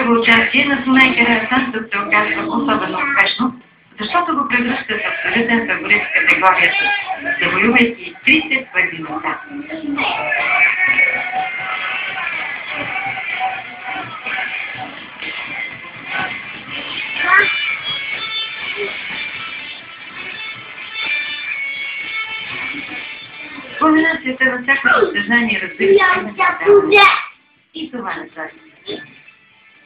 първо участие на Сунай Карасан се оказва особено успешно, защото го превръща в абсолютен фаворит в категорията, завоювайки 30 първи места. Кулминацията във всяко състезание разбира се и това не прави.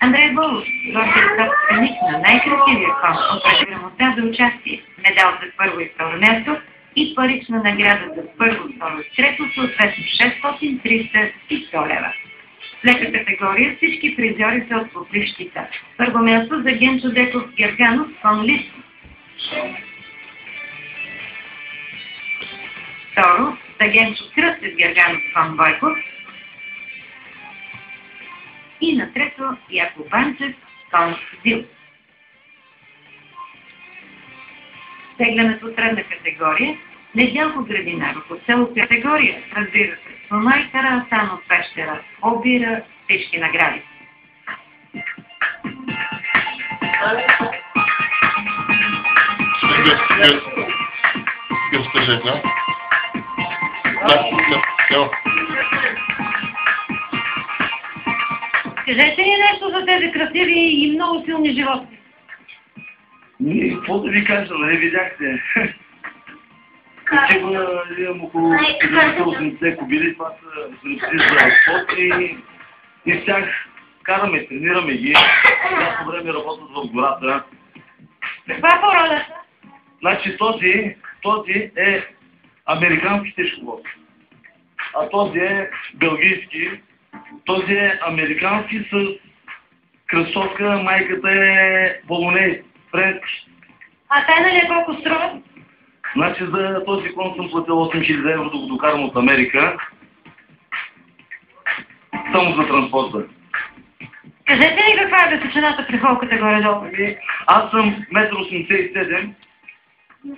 Андрей Болов, гордият собственик на най-красивия кон, от грамота за участие, медал за първо и второ място и парична награда за първо, второ и трето, съответно 600, 300 и 100 лева. В лека категория всички призьори са от поплив щита. Първо място за Генчо Деков Герганов, кон Лиско. Второ за Генчо Кръстев Герганов, кон Бойков. И на трето Яко Банчев, кон Зил. Теглянето от средна категория Недялко Градинаров от село категория, разбира се, Сунай Карасан от Пещера обира всички награди. Кажете ли нещо за тези красиви и много силни животни? Какво да ви кажа, нали видяхте? Сигурно имам около 80 кобили, това са зрители за спорт и с тях караме, тренираме ги. Цялото време работят в гората. Каква е породата? Значи този е американски тежковод, а този е белгийски. Този е американски с кръстовка, майката е Болоней, френски. А тайна ли е колко струва? Значи за този кон съм платил 8000 евро да го докарам от Америка. Само за транспорта. Кажете ли каква е височината при холката горе-долу? Аз съм 1,87 м.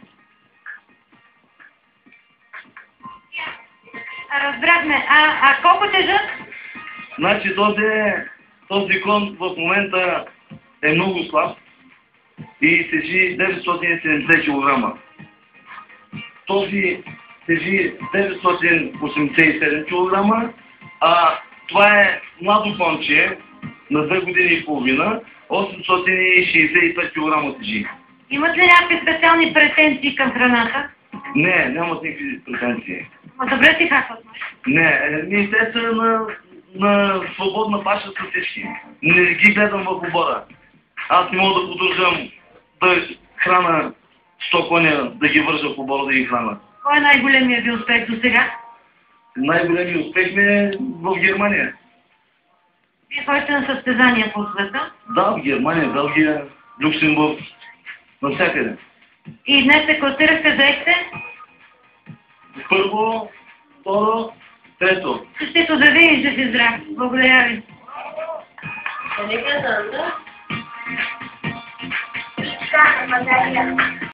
Разбрахме. А колко тежат? Значи този кон в момента е много слаб и тежи 970 кг. Този тежи 987 кг, а това е младо конче на 2 години и половина, 865 кг тежи. Имат ли някакви специални претенции към храната? Не, нямат никакви претенции. Добре си хапват. Не, те са на свободна паша с всички. Не ги гледам в обора. Аз не мога да поддържам да храна 100 коня, да ги вържа в обора да ги храна. Кой е най-големият ви успех до сега? Най-големият успех ми е в Германия. Вие ходите на състезания по света? Да, в Германия, Белгия, Люксембург, навсякъде. И днес се класирахте, заехте? Първо, второ, трето. Същото да ви и жив и здрав. Благодаря ви. Saya kan